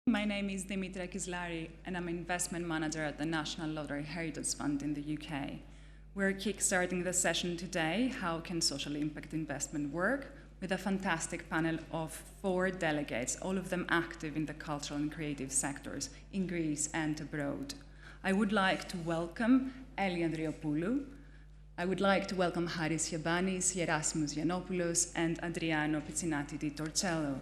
My name is Dimitra Kizlari, and I'm an investment manager at the National Lottery Heritage Fund in the UK. We're kickstarting the session today, How Can Social Impact Investment Work?, with a fantastic panel of 4 delegates, all of them active in the cultural and creative sectors in Greece and abroad. I would like to welcome Elly Andriopoulou. I would like to welcome Siampanis, Yerassimos, Yannopoulos, and Adriano Picinati di Torcello.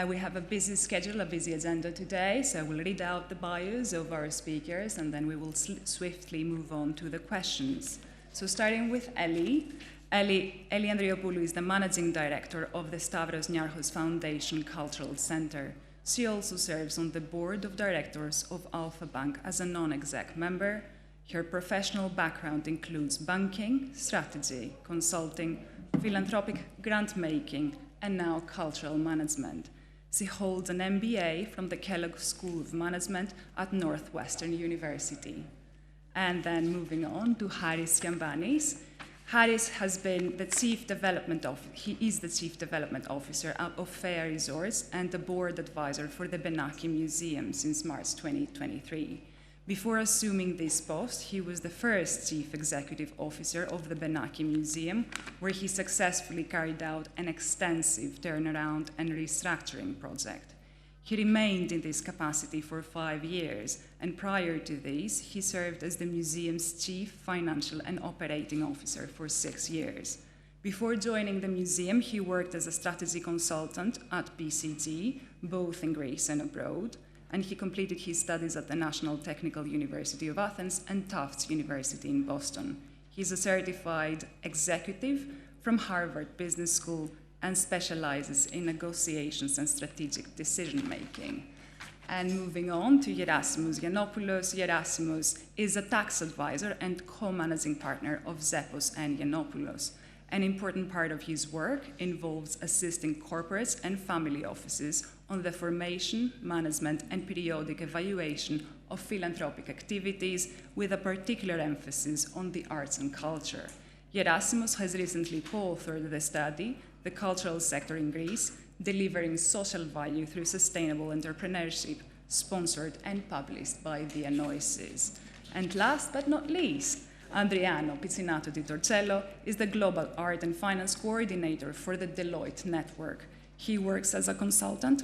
We have a busy schedule, a busy agenda today, so we'll read out the bios of our speakers and then we will swiftly move on to the questions. So starting with Elly. Elly Andriopoulou is the Managing Director of the Stavros Niarchos Foundation Cultural Center. She also serves on the Board of Directors of Alpha Bank as a non-exec member. Her professional background includes banking, strategy, consulting, philanthropic grant-making, and now cultural management. She holds an MBA from the Kellogg School of Management at Northwestern University. And then moving on to Siampanis. Has been the Chief Development Officer. He is the Chief Development Officer of Fair Resorts and the Board Advisor for the Benaki Museum since March 2023. Before assuming this post, he was the first Chief Executive Officer of the Benaki Museum, where he successfully carried out an extensive turnaround and restructuring project. He remained in this capacity for 5 years, and prior to this, he served as the museum's Chief Financial and Operating Officer for 6 years. Before joining the museum, he worked as a strategy consultant at BCG, both in Greece and abroad, and he completed his studies at the National Technical University of Athens and Tufts University in Boston. He's a certified executive from Harvard Business School and specializes in negotiations and strategic decision-making. And moving on to Yerassimos Yannopoulos. Yerassimos is a tax advisor and co-managing partner of Zepos and Yannopoulos. An important part of his work involves assisting corporates and family offices on the formation, management, and periodic evaluation of philanthropic activities, with a particular emphasis on the arts and culture. Yerassimos has recently co-authored the study, The Cultural Sector in Greece, Delivering Social Value Through Sustainable Entrepreneurship, sponsored and published by the Anoises. And last but not least, Adriano Picinati di Torcello is the Global Art and Finance Coordinator for the Deloitte Network. He works as a consultant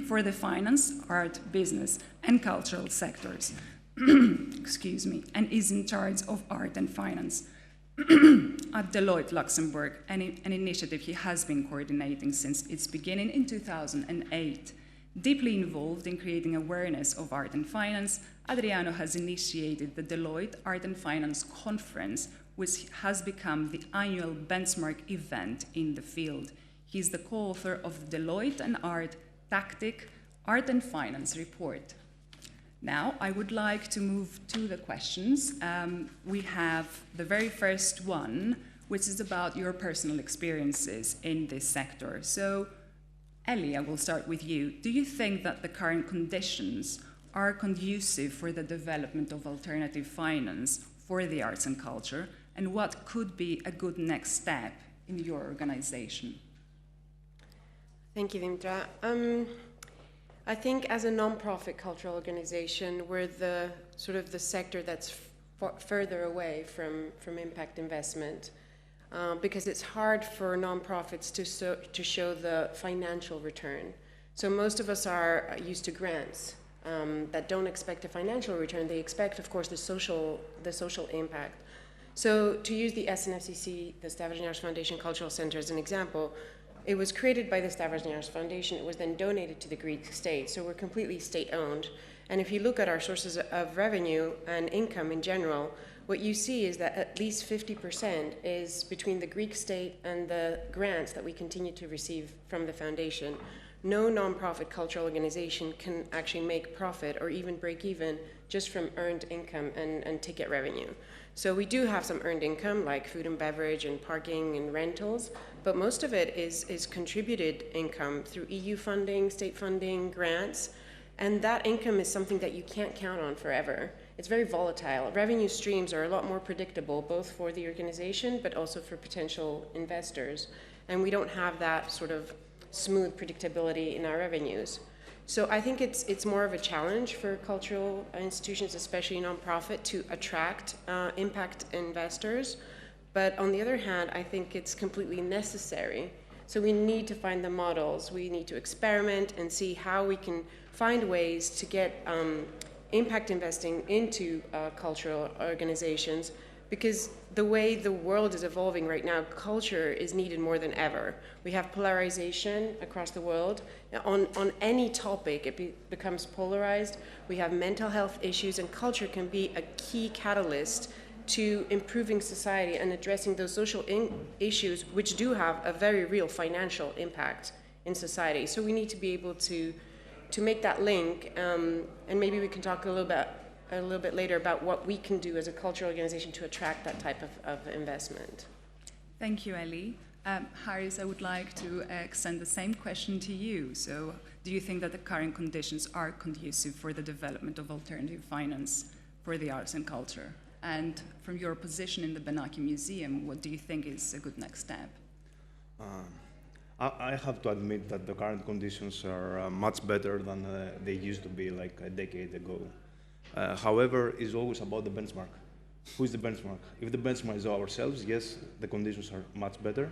for the finance, art, business, and cultural sectors. Excuse me, and is in charge of art and finance at Deloitte, Luxembourg, an initiative he has been coordinating since its beginning in 2008. Deeply involved in creating awareness of art and finance, Adriano has initiated the Deloitte Art and Finance Conference, which has become the annual benchmark event in the field. He is the co-author of the Deloitte and Art Tactic Art and Finance Report. Now, I would like to move to the questions. We have the very first one, which is about your personal experiences in this sector. So, Elly, I will start with you. Do you think that the current conditions are conducive for the development of alternative finance for the arts and culture? And what could be a good next step in your organization? Thank you, Dimitra. I think as a non-profit cultural organization, we're the sort of the sector that's further away from impact investment because it's hard for non-profits to show the financial return. So most of us are used to grants that don't expect a financial return. They expect, of course, the social impact. So to use the SNFCC, the Stavros Niarchos Foundation Cultural Center, as an example, it was created by the Stavros Niarchos Foundation. It was then donated to the Greek state. So we're completely state-owned. And if you look at our sources of revenue and income in general, what you see is that at least 50% is between the Greek state and the grants that we continue to receive from the foundation. No nonprofit cultural organization can actually make profit or even break even just from earned income and ticket revenue. So we do have some earned income like food and beverage and parking and rentals, but most of it is contributed income through EU funding, state funding, grants, and that income is something that you can't count on forever. It's very volatile. Revenue streams are a lot more predictable, both for the organization but also for potential investors, and we don't have that sort of smooth predictability in our revenues. So I think it's more of a challenge for cultural institutions, especially nonprofit, to attract impact investors. But on the other hand, I think it's completely necessary. So we need to find the models. We need to experiment and see how we can find ways to get impact investing into cultural organizations, because the way the world is evolving right now, culture is needed more than ever. We have polarization across the world. On any topic, it becomes polarized. We have mental health issues, and culture can be a key catalyst to improving society and addressing those social issues, which do have a very real financial impact in society. So we need to be able to make that link, and maybe we can talk a little bit later about what we can do as a cultural organization to attract that type of investment. Thank you, Elly. Haris, I would like to extend the same question to you. So, do you think that the current conditions are conducive for the development of alternative finance for the arts and culture? And from your position in the Benaki Museum, what do you think is a good next step? I have to admit that the current conditions are much better than they used to be like a decade ago. However, it's always about the benchmark. Who is the benchmark? If the benchmark is ourselves, yes, the conditions are much better.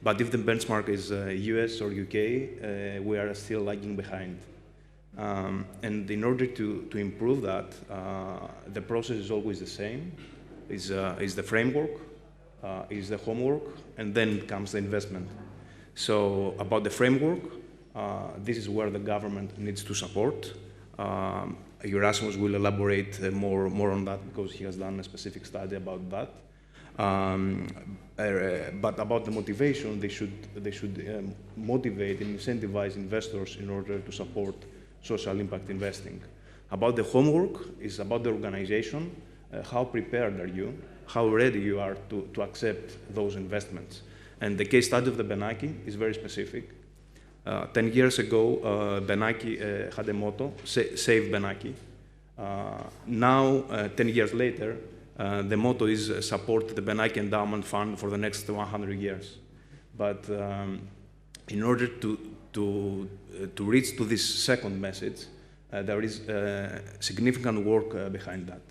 But if the benchmark is US or UK, we are still lagging behind. And in order to improve that, the process is always the same. Is the framework, is the homework, and then comes the investment. So about the framework, this is where the government needs to support. Yerassimos will elaborate more on that because he has done a specific study about that. But about the motivation, they should motivate and incentivize investors in order to support social impact investing. About the homework is about the organization. How prepared are you? How ready you are to accept those investments? And the case study of the Benaki is very specific. 10 years ago, Benaki had a motto, Save Benaki. Now, 10 years later, the motto is support the Benaki Endowment Fund for the next 100 years. But in order to reach to this second message, there is significant work behind that.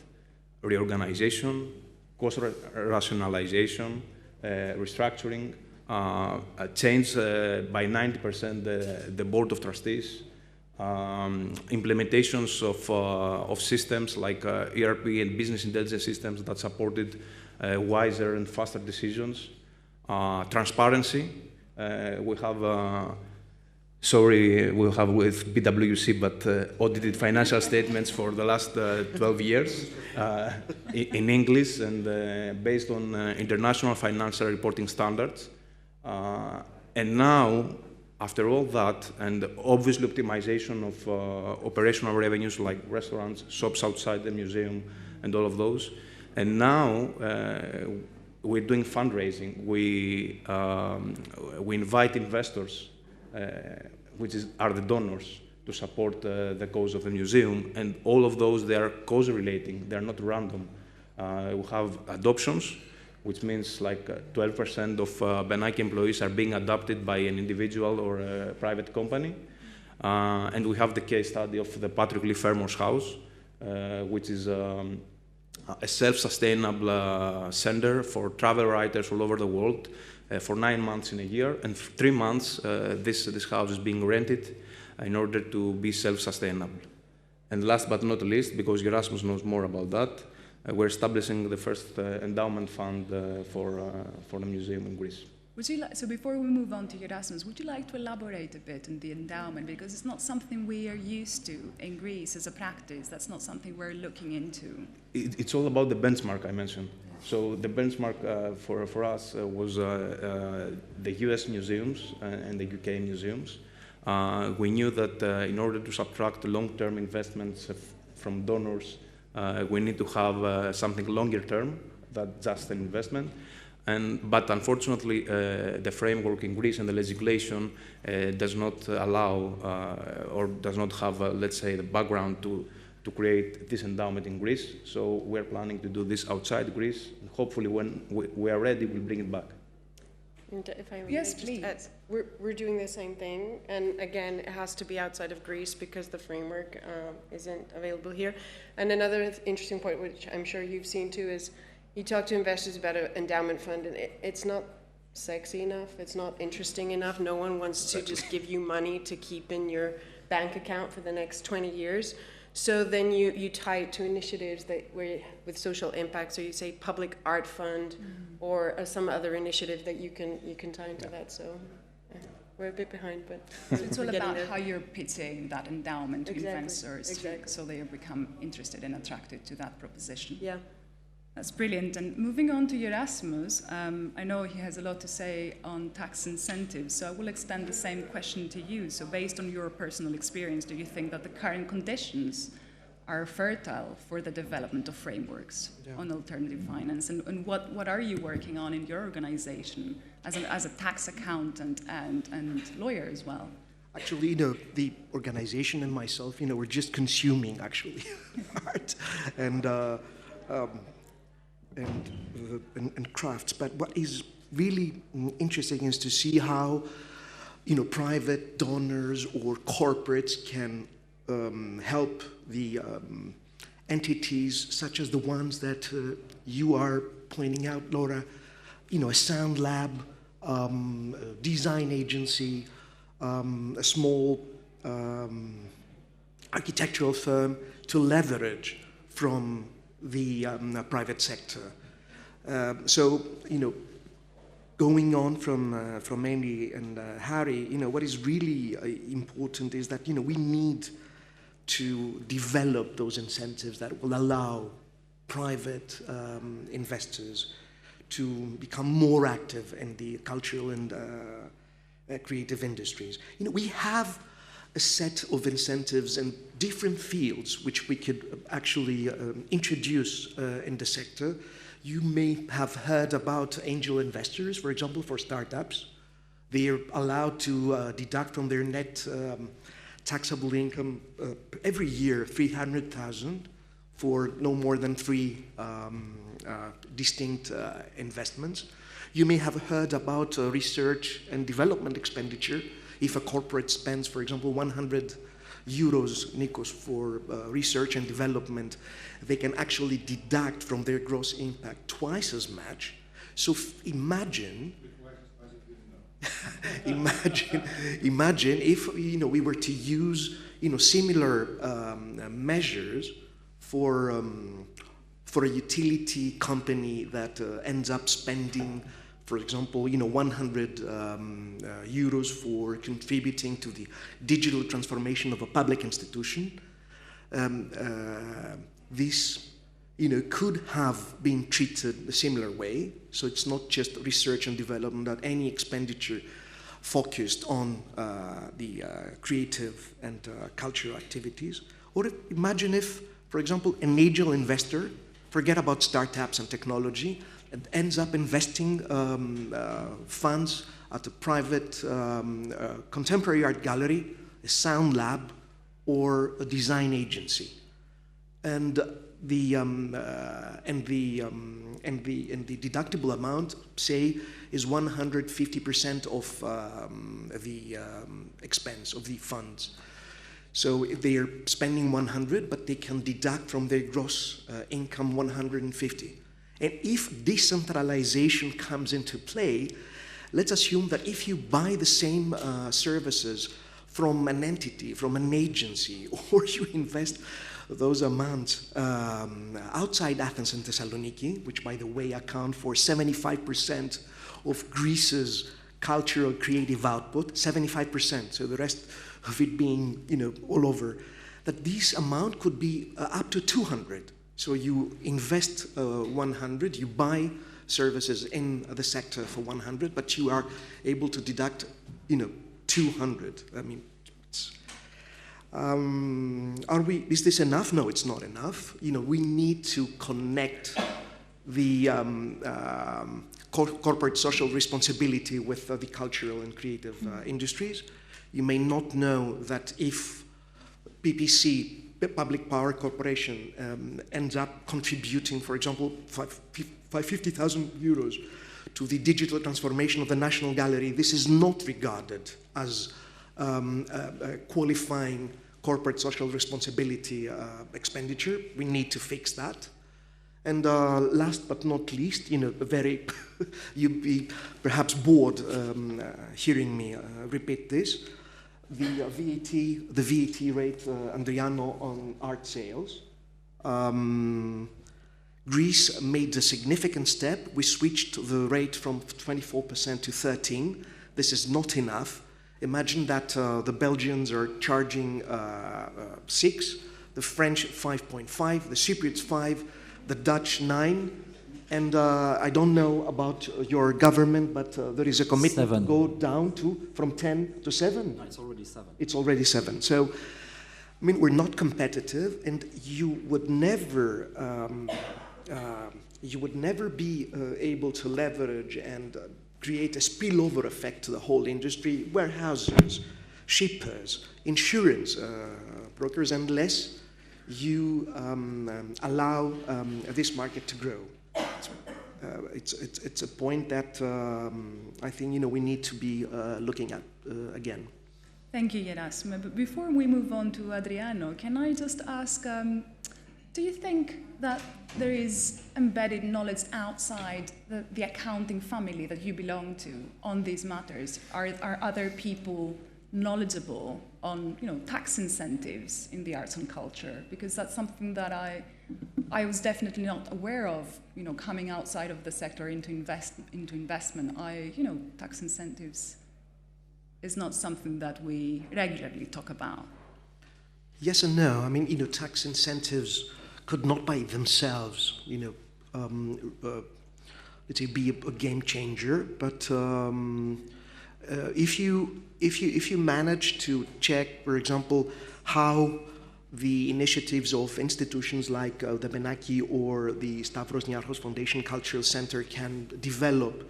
Reorganization, cost rationalization, restructuring, change by 90% the board of trustees, implementations of systems like ERP and business intelligence systems that supported wiser and faster decisions, transparency. We have we'll have with PwC, but audited financial statements for the last 12 years in English and based on international financial reporting standards. And now, after all that, and obviously optimization of operational revenues like restaurants, shops outside the museum, and all of those, and now we're doing fundraising. We invite investors, which are the donors, to support the cause of the museum, and all of those, they are cause-relating, they're not random. We have adoptions, which means like 12% of Benaki employees are being adopted by an individual or a private company. And we have the case study of the Patrick Lee Fermor's house, which is a self-sustainable center for travel writers all over the world for 9 months in a year, and 3 months this house is being rented in order to be self-sustainable. And last but not least, because Yerassimos knows more about that, we're establishing the first endowment fund for the museum in Greece. Would you so before we move on to Yerassimos, would you like to elaborate a bit on the endowment? Because it's not something we are used to in Greece as a practice. That's not something we're looking into. It's all about the benchmark I mentioned. So the benchmark for us was the US museums and the UK museums. We knew that in order to subtract long-term investments from donors, we need to have something longer term than just an investment. But unfortunately, the framework in Greece and the legislation does not allow or does not have, let's say, the background to create this endowment in Greece. So we're planning to do this outside Greece. And hopefully, when we are ready, we'll bring it back. If I may Yes, just please. add, we're doing the same thing, and again, it has to be outside of Greece because the framework isn't available here. And another interesting point, which I'm sure you've seen too, is you talk to investors about an endowment fund, and it's not sexy enough, it's not interesting enough. No one wants to just give you money to keep in your bank account for the next 20 years. So then you tie it to initiatives with social impact. So you say public art fund, or some other initiative that you can tie into that. So we're a bit behind, but so it's all about how you're pitching that endowment to investors, exactly. so they become interested and attracted to that proposition. Yeah. That's brilliant. And moving on to Yerassimos, I know he has a lot to say on tax incentives, so I will extend the same question to you. So based on your personal experience, do you think that the current conditions are fertile for the development of frameworks on alternative finance? And what are you working on in your organization as a tax accountant and lawyer as well? Actually, the organization and myself, we're just consuming, actually, art and crafts. But what is really interesting is to see how, private donors or corporates can help the entities such as the ones that you are pointing out, Laura, a sound lab, a design agency, a small architectural firm to leverage from the private sector. So, going on from Elly and Harry, what is really important is that, we need to develop those incentives that will allow private investors to become more active in the cultural and creative industries. We have a set of incentives in different fields which we could actually introduce in the sector. You may have heard about angel investors, for example, for startups. They are allowed to deduct from their net taxable income every year 300,000 for no more than 3 distinct investments. You may have heard about research and development expenditure. If a corporate spends, for example, 100 euros, Nikos, for research and development, they can actually deduct from their gross impact twice as much. So imagine if we were to use similar measures for a utility company that ends up spending, for example, 100 euros for contributing to the digital transformation of a public institution. This could have been treated a similar way. So it's not just research and development, but any expenditure focused on the creative and cultural activities. Or imagine if, for example, an angel investor, forget about startups and technology, and ends up investing funds at a private contemporary art gallery, a sound lab, or a design agency. And the deductible amount, say, is 150% of the expense of the funds. So if they are spending 100, but they can deduct from their gross income 150. And if decentralization comes into play, let's assume that if you buy the same services from an entity, from an agency, or you invest those amounts outside Athens and Thessaloniki, which, by the way, account for 75% of Greece's cultural creative output, 75%, so the rest of it being, all over, that this amount could be up to 200. So you invest 100, you buy services in the sector for 100, but you are able to deduct, 200. I mean, is this enough? No, it's not enough. We need to connect the corporate social responsibility with the cultural and creative industries. You may not know that if PPC, Public Power Corporation, ends up contributing, for example, 50,000 euros to the digital transformation of the National Gallery, this is not regarded as qualifying corporate social responsibility expenditure. We need to fix that. And last but not least, you'd be perhaps bored hearing me repeat this. The VAT rate, Andriano, on art sales. Greece made a significant step. We switched the rate from 24% to 13%. This is not enough. Imagine that the Belgians are charging 6, the French 5.5, the Cypriots 5, the Dutch 9, and I don't know about your government, but there is a commitment 7. to go down from 10 to 7. No, it's already 7. It's already 7. So, I mean, we're not competitive, and you would never be able to leverage and create a spillover effect to the whole industry, warehouses, shippers, insurance brokers, unless you allow this market to grow. It's a point that I think we need to be looking at again. Thank you, Yerassimos. But before we move on to Adriano, can I just ask, do you think that there is embedded knowledge outside the accounting family that you belong to on these matters? Are other people knowledgeable on tax incentives in the arts and culture? Because that's something that I was definitely not aware of, coming outside of the sector into investment. Tax incentives is not something that we regularly talk about. Yes and no. I mean, tax incentives could not by themselves, let's say, be a game changer. But if you manage to check, for example, how the initiatives of institutions like the Benaki or the Stavros Niarchos Foundation Cultural Center can develop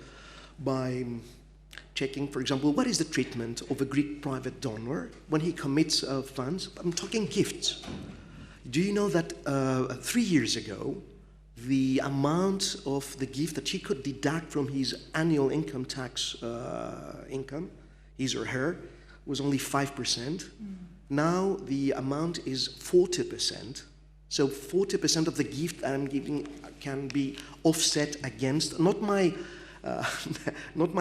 by checking, for example, what is the treatment of a Greek private donor when he commits funds? I'm talking gifts. Do you know that 3 years ago, the amount of the gift that he could deduct from his annual income tax income, his or her, was only 5%. Now the amount is 40%. So 40% of the gift I'm giving can be offset against not my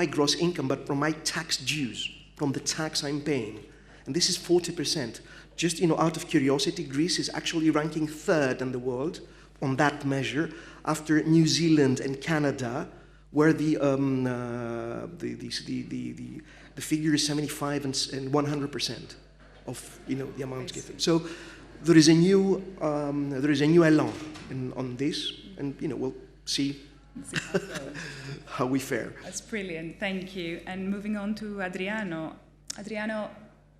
gross income, but from my tax dues, from the tax I'm paying. And this is 40%. Just out of curiosity, Greece is actually ranking 3rd in the world on that measure, after New Zealand and Canada, where the figure is 75 and 100% of the amount given. So there is a new elan on this, and we'll see how we fare. That's brilliant, thank you. And moving on to Adriano. Adriano,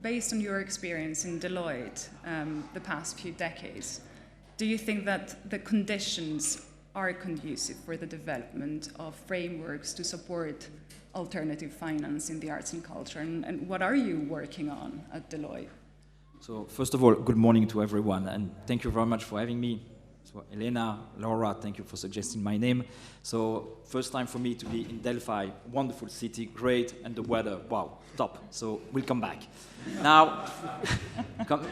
based on your experience in Deloitte the past few decades, do you think that the conditions are conducive for the development of frameworks to support alternative finance in the arts and culture? And what are you working on at Deloitte? So first of all, good morning to everyone, and thank you very much for having me. So Elena, Laura, thank you for suggesting my name. So first time for me to be in Delphi, wonderful city, great, and the weather, wow, top. So we'll come back. Now,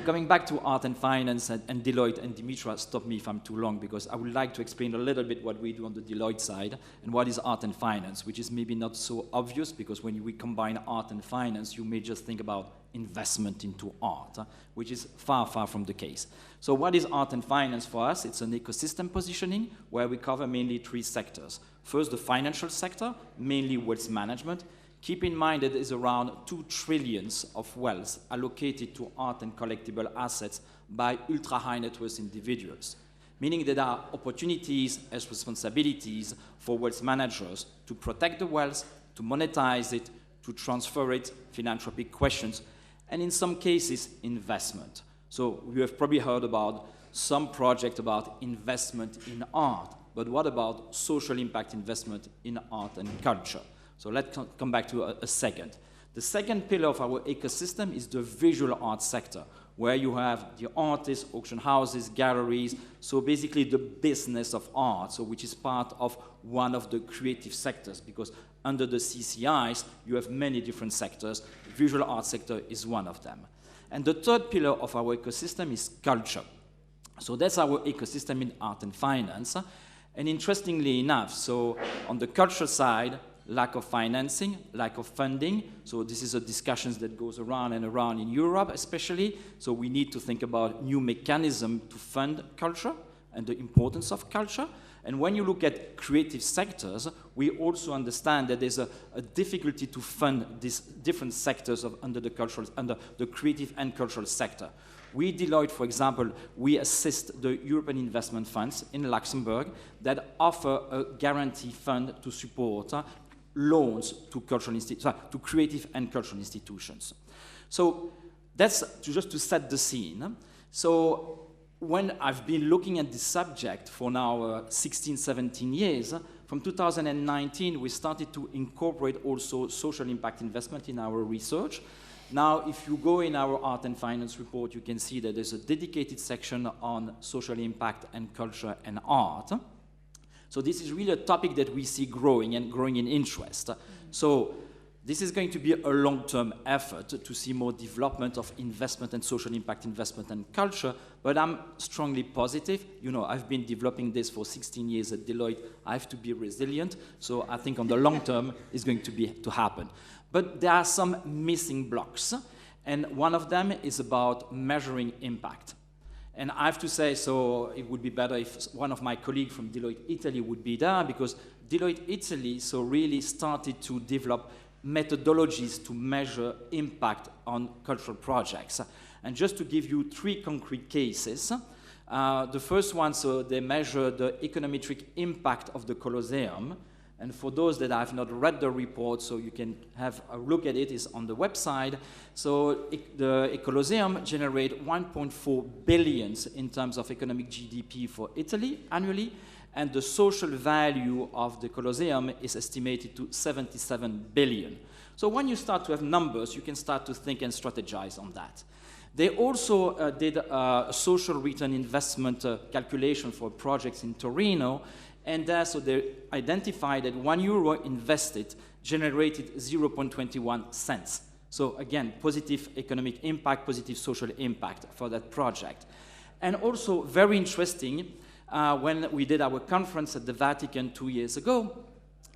coming back to art and finance and Deloitte and Dimitra, stop me if I'm too long, because I would like to explain a little bit what we do on the Deloitte side and what is art and finance, which is maybe not so obvious, because when we combine art and finance, you may just think about investment into art, which is far, far from the case. So what is art and finance for us? It's an ecosystem positioning where we cover mainly 3 sectors. First, the financial sector, mainly wealth management. Keep in mind that there is around 2 trillion of wealth allocated to art and collectible assets by ultra-high net worth individuals, meaning that there are opportunities as responsibilities for wealth managers to protect the wealth, to monetize it, to transfer it, philanthropic questions, and in some cases, investment. So you have probably heard about some project about investment in art, but what about social impact investment in art and culture? So let's come back to a second. The second pillar of our ecosystem is the visual art sector, where you have the artists, auction houses, galleries, so basically the business of art, so which is part of one of the creative sectors, because under the CCIs, you have many different sectors. The visual art sector is one of them. And the third pillar of our ecosystem is culture. So that's our ecosystem in art and finance. And interestingly enough, so on the culture side, lack of financing, lack of funding. So this is a discussion that goes around and around in Europe especially. So we need to think about new mechanism to fund culture and the importance of culture. And when you look at creative sectors, we also understand that there's a difficulty to fund these different sectors under the creative and cultural sector. We, Deloitte, for example, we assist the European investment funds in Luxembourg that offer a guarantee fund to support loans to to creative and cultural institutions. So that's just to set the scene. So when I've been looking at this subject for now 16, 17 years, from 2019 we started to incorporate also social impact investment in our research. Now, if you go in our art and finance report, you can see that there's a dedicated section on social impact and culture and art. So this is really a topic that we see growing and growing in interest. So this is going to be a long-term effort to see more development of investment and social impact investment and culture, but I'm strongly positive. You know, I've been developing this for 16 years at Deloitte. I have to be resilient, so I think on the long term it's going to happen. But there are some missing blocks, and one of them is about measuring impact. And I have to say, so it would be better if one of my colleagues from Deloitte Italy would be there, because Deloitte Italy so really started to develop methodologies to measure impact on cultural projects. And just to give you 3 concrete cases, the first one, so they measure the econometric impact of the Colosseum. And for those that have not read the report, so you can have a look at it, it's on the website. So the Colosseum generate 1.4 billion in terms of economic GDP for Italy annually, and the social value of the Colosseum is estimated to 77 billion. So when you start to have numbers, you can start to think and strategize on that. They also did a social return investment calculation for projects in Torino, and so they identified that €1 invested generated 0.21 cents. So again, positive economic impact, positive social impact for that project. And also very interesting, when we did our conference at the Vatican 2 years ago,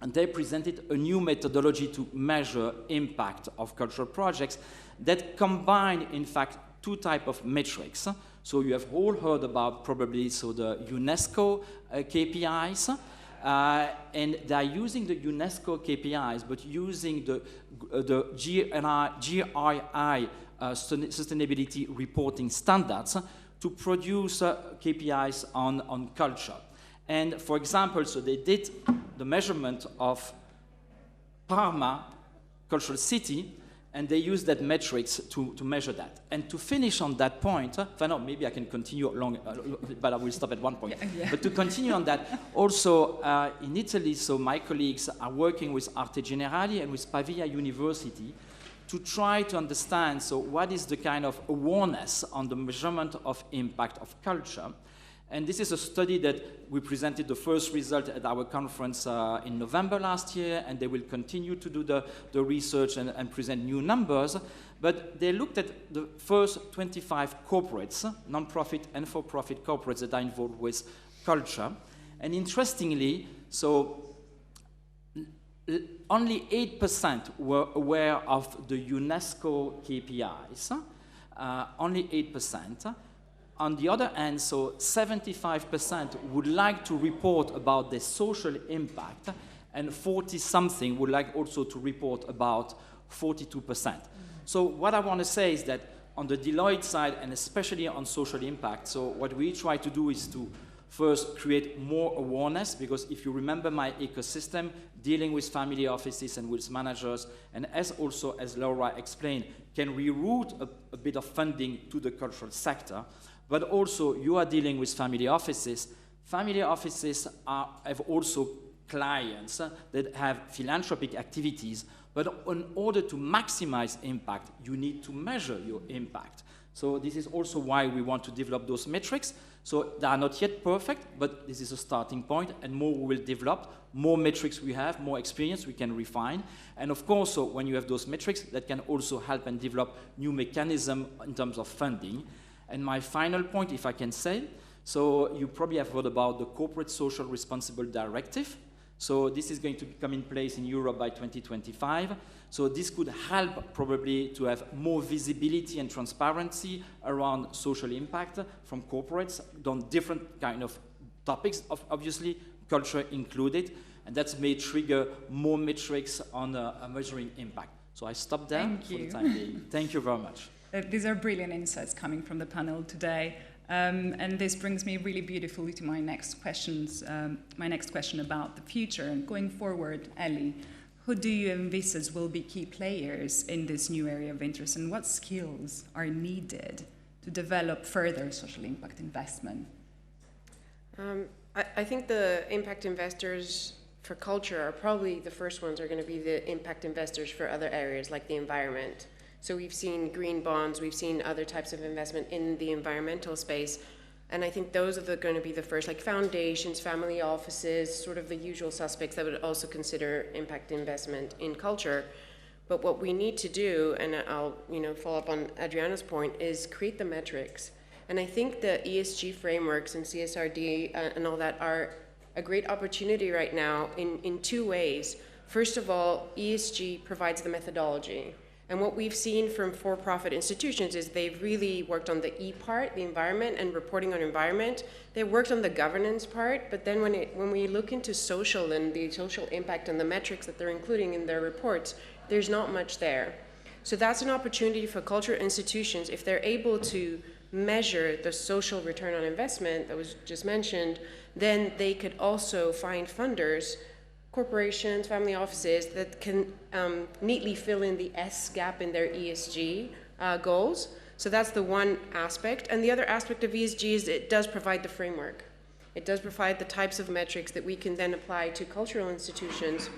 and they presented a new methodology to measure impact of cultural projects that combine, in fact, 2 types of metrics. So you have all heard about probably the UNESCO KPIs, and they are using the UNESCO KPIs, but using the GRI sustainability reporting standards to produce KPIs on culture. And for example, so they did the measurement of Parma, cultural city, and they used that metrics to measure that. And to finish on that point, no, maybe I can continue along, but I will stop at one point. Yeah. But to continue on that, also in Italy, so my colleagues are working with Arte Generali and with Pavia University to try to understand, so what is the kind of awareness on the measurement of impact of culture. And this is a study that we presented the first result at our conference in November last year, and they will continue to do the research and present new numbers. But they looked at the first 25 corporates, non-profit and for-profit corporates that are involved with culture. And interestingly, so only 8% were aware of the UNESCO KPIs, only 8%. On the other hand, so 75% would like to report about the social impact, and 40-something would like also to report about 42%. So what I want to say is that on the Deloitte side, and especially on social impact, so what we try to do is to first create more awareness, because if you remember my ecosystem, dealing with family offices and with managers, and as Laura explained, can reroute a bit of funding to the cultural sector. But also, you are dealing with family offices. Family offices have also clients that have philanthropic activities, but in order to maximize impact, you need to measure your impact. So this is also why we want to develop those metrics. So they are not yet perfect, but this is a starting point, and more we will develop, more metrics we have, more experience we can refine. And of course, so when you have those metrics, that can also help and develop new mechanisms in terms of funding. And my final point, if I can say, so you probably have heard about the Corporate Social Responsible Directive. So this is going to come in place in Europe by 2025. So this could help probably to have more visibility and transparency around social impact from corporates on different kind of topics, obviously culture included, and that may trigger more metrics on measuring impact. So I stop there for the time being. Thank you very much. These are brilliant insights coming from the panel today. And this brings me really beautifully to my next questions. My next question about the future and going forward, Elly, who do you envisage will be key players in this new area of interest, and what skills are needed to develop further social impact investment? I think the impact investors for culture are probably the first ones are going to be the impact investors for other areas like the environment. So we've seen green bonds, we've seen other types of investment in the environmental space, and I think those are going to be the first, like foundations, family offices, sort of the usual suspects that would also consider impact investment in culture. But what we need to do, and I'll follow up on Adriano's point, is create the metrics. And I think the ESG frameworks and CSRD and all that are a great opportunity right now in two ways. First of all, ESG provides the methodology. And what we've seen from for-profit institutions is they've really worked on the E part, the environment and reporting on environment. They worked on the governance part, but then when we look into social and the social impact and the metrics that they're including in their reports, there's not much there. So that's an opportunity for cultural institutions, if they're able to measure the social return on investment that was just mentioned, then they could also find funders, corporations, family offices that can neatly fill in the S gap in their ESG goals. So that's the one aspect. And the other aspect of ESG is it does provide the framework. It does provide the types of metrics that we can then apply to cultural institutions.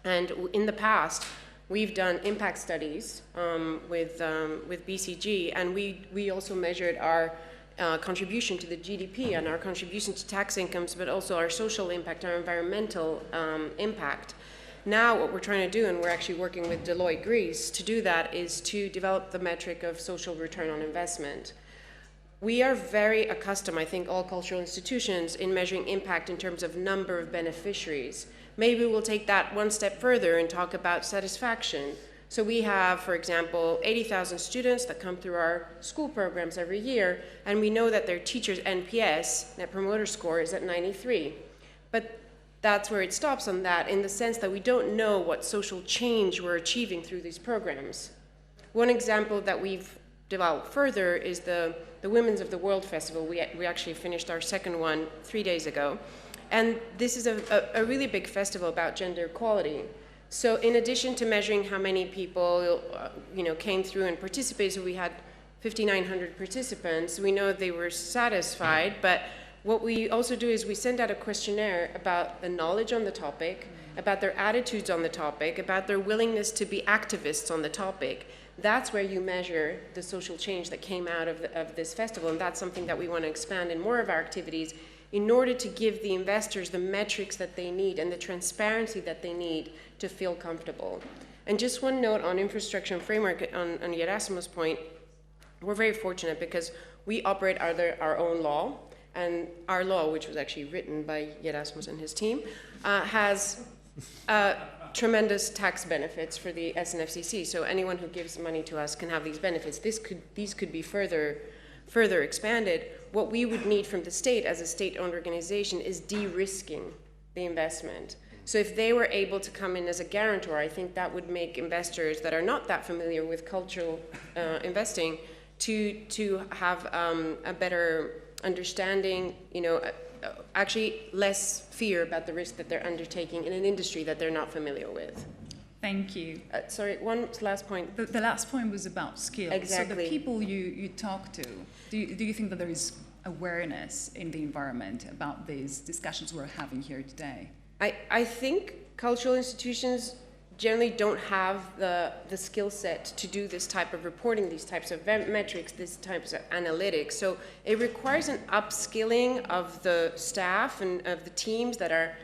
And in the past, we've done impact studies with BCG, and we also measured our contribution to the GDP and our contribution to tax incomes, but also our social impact, our environmental impact. Now what we're trying to do, and we're actually working with Deloitte Greece to do that, is to develop the metric of social return on investment. We are very accustomed, I think, all cultural institutions, in measuring impact in terms of number of beneficiaries. Maybe we'll take that one step further and talk about satisfaction. So we have, for example, 80,000 students that come through our school programs every year, and we know that their teachers' NPS, Net Promoter Score, is at 93. But that's where it stops on that, in the sense that we don't know what social change we're achieving through these programs. One example that we've developed further is the Women's of the World Festival. We actually finished our second one 3 days ago. And this is a really big festival about gender equality. So in addition to measuring how many people came through and participated, so we had 5,900 participants, we know they were satisfied, but what we also do is we send out a questionnaire about the knowledge on the topic, about their attitudes on the topic, about their willingness to be activists on the topic. That's where you measure the social change that came out of this festival, and that's something that we want to expand in more of our activities in order to give the investors the metrics that they need and the transparency that they need to feel comfortable. And just one note on infrastructure and framework, on Yerassimos' point, we're very fortunate because we operate under our own law, and our law, which was actually written by Yerassimos and his team, has tremendous tax benefits for the SNFCC. So anyone who gives money to us can have these benefits. These could be further expanded. What we would need from the state as a state-owned organization is de-risking the investment. So if they were able to come in as a guarantor, I think that would make investors that are not that familiar with cultural investing to have a better understanding, actually less fear about the risk that they're undertaking in an industry that they're not familiar with. Thank you. Sorry, one last point. The last point was about skills. Exactly. So the people you talk to, do you think that there is awareness in the environment about these discussions we're having here today? I think cultural institutions generally don't have the skill set to do this type of reporting, these types of metrics, these types of analytics. So it requires an upskilling of the staff and of the teams that are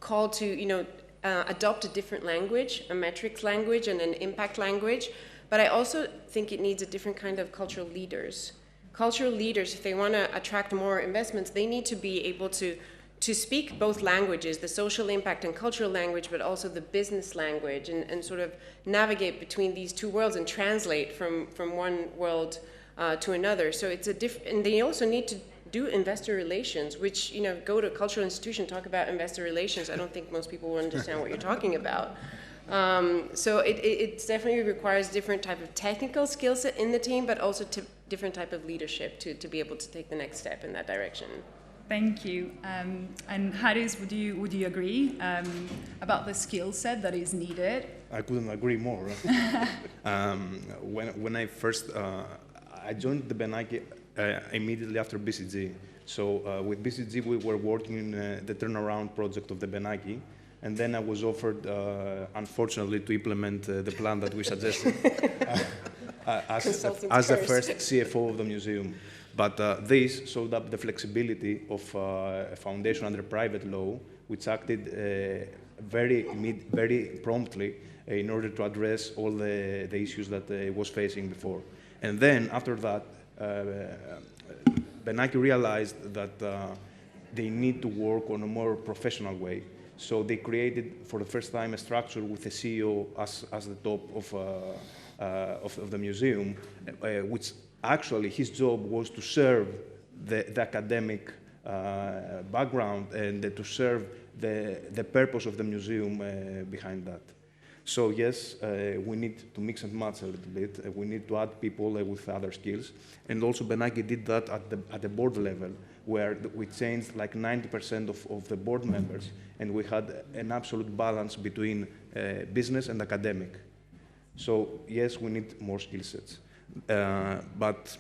called to, adopt a different language, a metrics language and an impact language. But I also think it needs a different kind of cultural leaders. Cultural leaders, if they want to attract more investments, they need to be able to speak both languages, the social impact and cultural language, but also the business language, and sort of navigate between these two worlds and translate from one world to another. So it's and they also need to do investor relations, which, go to a cultural institution, talk about investor relations. I don't think most people will understand what you're talking about. So it definitely requires different type of technical skill set in the team, but also different type of leadership to be able to take the next step in that direction. Thank you. And Haris, would you agree about the skill set that is needed? I couldn't agree more. When I first I joined the Benaki immediately after BCG. So with BCG we were working in the turnaround project of the Benaki, and then I was offered, unfortunately, to implement the plan that we suggested as the first CFO of the museum. But this showed up the flexibility of a foundation under private law, which acted very promptly in order to address all the issues that it was facing before. And then, after that, Benaki realized that they need to work on a more professional way. So they created, for the first time, a structure with the CEO as the top of the museum, which actually, his job was to serve the academic background and to serve the purpose of the museum behind that. So yes, we need to mix and match a little bit. We need to add people with other skills. And also Benaki did that at the board level, where we changed like 90% of the board members, and we had an absolute balance between business and academic. So yes, we need more skill sets. But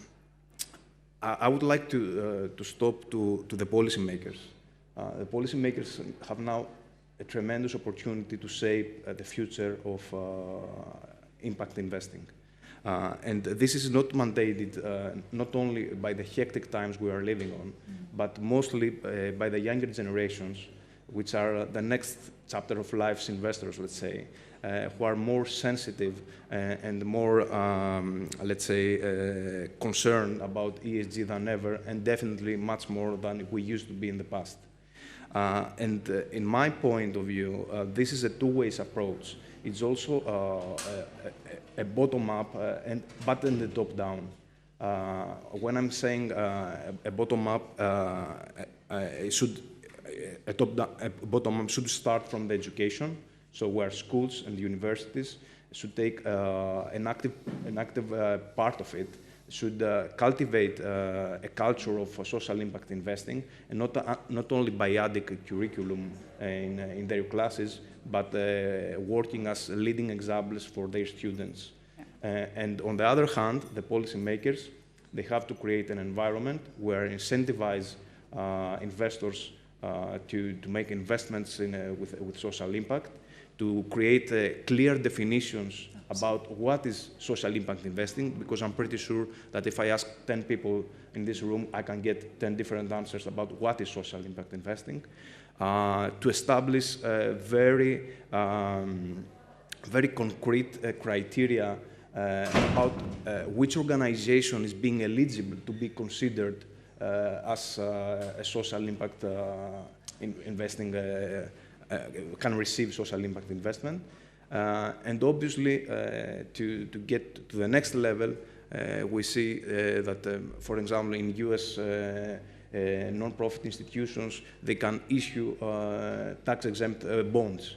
I would like to stop to the policymakers. The policymakers have now a tremendous opportunity to shape the future of impact investing. And this is not mandated not only by the hectic times we are living on, but mostly by the younger generations, which are the next chapter of life's investors, let's say, who are more sensitive and more, let's say, concerned about ESG than ever, and definitely much more than we used to be in the past. And in my point of view, this is a two-way approach. It's also a bottom-up but then the top-down. When I'm saying a bottom-up, a bottom-up should start from the education, so where schools and universities should take an active part of it, should cultivate a culture of social impact investing, and not only by adding a curriculum in their classes, but working as leading examples for their students. And on the other hand, the policymakers, they have to create an environment where incentivize investors to make investments with social impact, to create clear definitions about what is social impact investing, because I'm pretty sure that if I ask 10 people in this room, I can get 10 different answers about what is social impact investing, to establish very concrete criteria about which organization is being eligible to be considered as a social impact investing, can receive social impact investment. And obviously, to get to the next level, we see that, for example, in US non-profit institutions, they can issue tax-exempt bonds.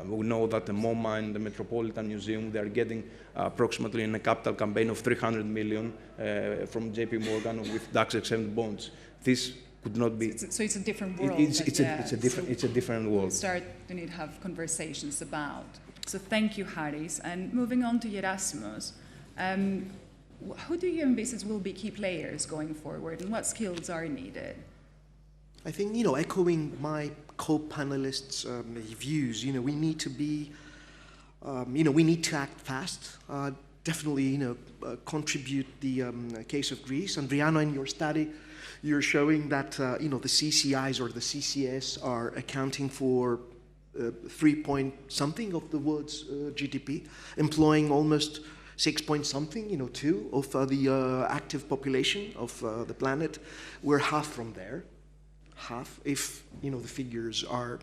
We know that the MoMA and the Metropolitan Museum, they are getting approximately in a capital campaign of 300 million from JP Morgan with tax-exempt bonds. This could not be. So it's a different world. It's a different world. We need to have conversations about. So thank you, Haris. And moving on to Yerassimos, who do you envisage will be key players going forward, and what skills are needed? I think, echoing my co-panelists' views, we need to be we need to act fast. Definitely, contribute the case of Greece. Adriano, in your study, you're showing that, the CCIs or the CCS are accounting for 3 point something of the world's GDP, employing almost 6 point something, 2 of the active population of the planet. We're half from there, half, if, the figures are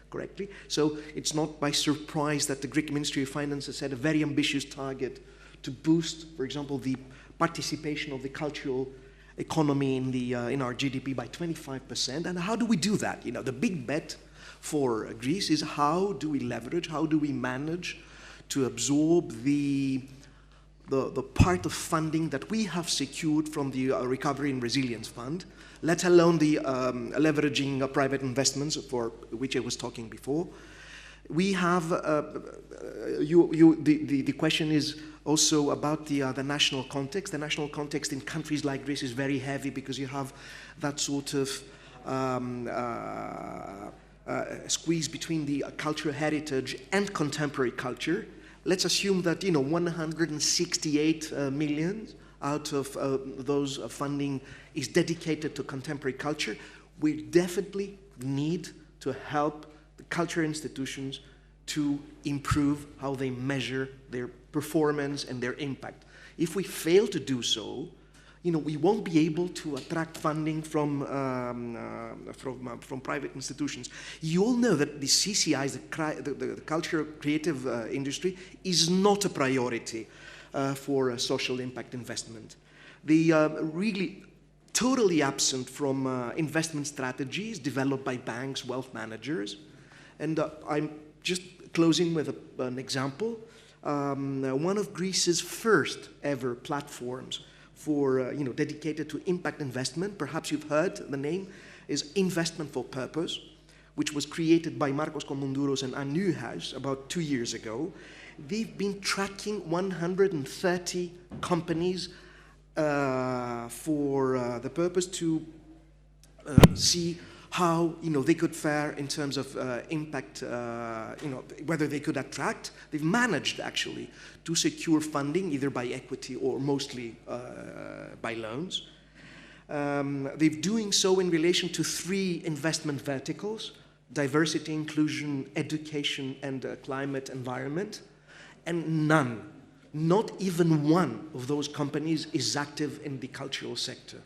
correctly. So it's not by surprise that the Greek Ministry of Finance has set a very ambitious target to boost, for example, the participation of the cultural economy in our GDP by 25%. And how do we do that? The big bet for Greece is how do we leverage, how do we manage to absorb the part of funding that we have secured from the Recovery and Resilience Fund, let alone the leveraging private investments for which I was talking before. We have, the question is also about the national context. The national context in countries like Greece is very heavy because you have that sort of squeeze between the cultural heritage and contemporary culture. Let's assume that 168 million out of those funding is dedicated to contemporary culture. We definitely need to help the cultural institutions to improve how they measure their performance and their impact. If we fail to do so, we won't be able to attract funding from private institutions. You all know that the CCIs, the cultural creative industry, is not a priority for social impact investment. They are really totally absent from investment strategies developed by banks, wealth managers. And I'm just closing with an example. One of Greece's first ever platforms for dedicated to impact investment, perhaps you've heard the name, is Investment for Purpose, which was created by Marcos Komundouros and Anne Newhouse about 2 years ago. They've been tracking 130 companies for the purpose to see how they could fare in terms of impact, whether they could attract. They've managed actually to secure funding either by equity or mostly by loans. They're doing so in relation to 3 investment verticals: diversity, inclusion, education, and climate environment. And none, not even one of those companies is active in the cultural sector.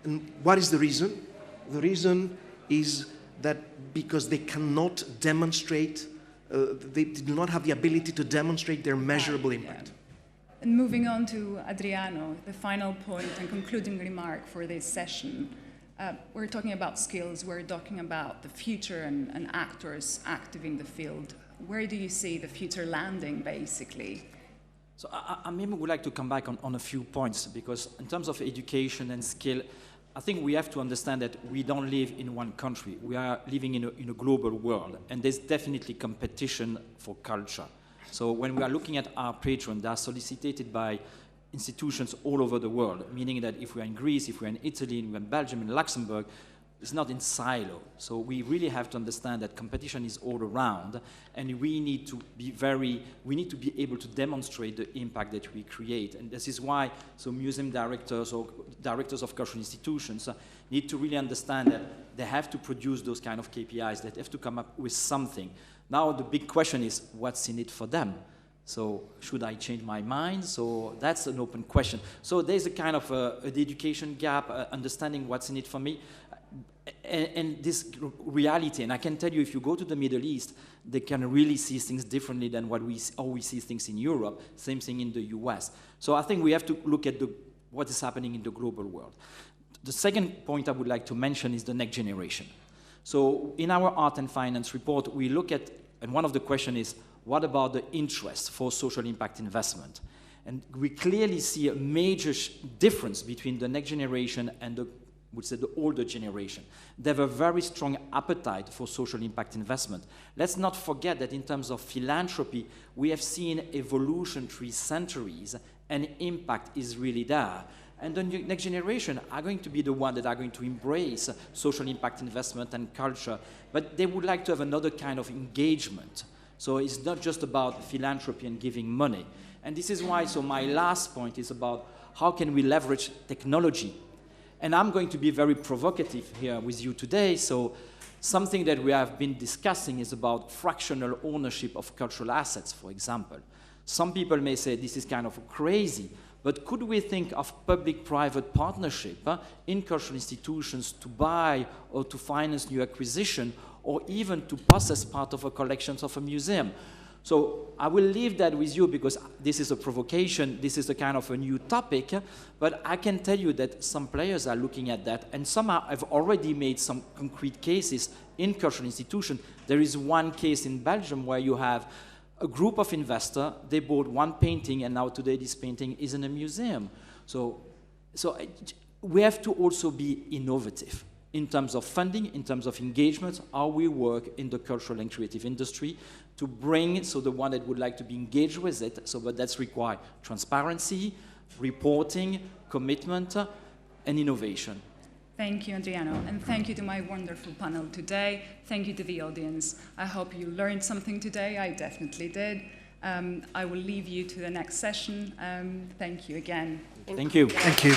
And what is the reason? The reason is that because they cannot demonstrate, they do not have the ability to demonstrate their measurable impact. Yeah. And moving on to Adriano, the final point and concluding remark for this session. We're talking about skills, we're talking about the future and actors active in the field. Where do you see the future landing, basically? So I maybe would like to come back on a few points, because in terms of education and skill, I think we have to understand that we don't live in one country. We are living in a global world, and there's definitely competition for culture. So when we are looking at our patrons, they are solicited by institutions all over the world, meaning that if we're in Greece, if we're in Italy, if we're in Belgium, in Luxembourg, it's not in silo. So we really have to understand that competition is all around, and we need to be able to demonstrate the impact that we create. And this is why museum directors or directors of cultural institutions need to really understand that they have to produce those kind of KPIs, that have to come up with something. Now the big question is, what's in it for them? So should I change my mind? So that's an open question. So there's a kind of an education gap, understanding what's in it for me. And this reality, and I can tell you, if you go to the Middle East, they can really see things differently than how we see things in Europe, same thing in the US. So I think we have to look at what is happening in the global world. The second point I would like to mention is the next generation. So in our Art and Finance report, we look at, and one of the questions is, what about the interest for social impact investment? And we clearly see a major difference between the next generation and the older generation. They have a very strong appetite for social impact investment. Let's not forget that in terms of philanthropy, we have seen evolution through centuries, and impact is really there. And the next generation are going to be the one that are going to embrace social impact investment and culture, but they would like to have another kind of engagement. So it's not just about philanthropy and giving money. And this is why, so my last point is about how can we leverage technology. And I'm going to be very provocative here with you today. So something that we have been discussing is about fractional ownership of cultural assets, for example. Some people may say this is kind of crazy, but could we think of public-private partnership in cultural institutions to buy or to finance new acquisition, or even to possess part of a collections of a museum? So I will leave that with you because this is a provocation, this is a kind of a new topic, but I can tell you that some players are looking at that, and some have already made some concrete cases in cultural institutions. There is one case in Belgium where you have a group of investors, they bought one painting, and now today this painting is in a museum. So we have to also be innovative in terms of funding, in terms of engagement, how we work in the cultural and creative industry to bring, so the one that would like to be engaged with it, so but that's require transparency, reporting, commitment, and innovation. Thank you, Adriano, and thank you to my wonderful panel today. Thank you to the audience. I hope you learned something today. I definitely did. I will leave you to the next session. Thank you again. Thank you. Thank you.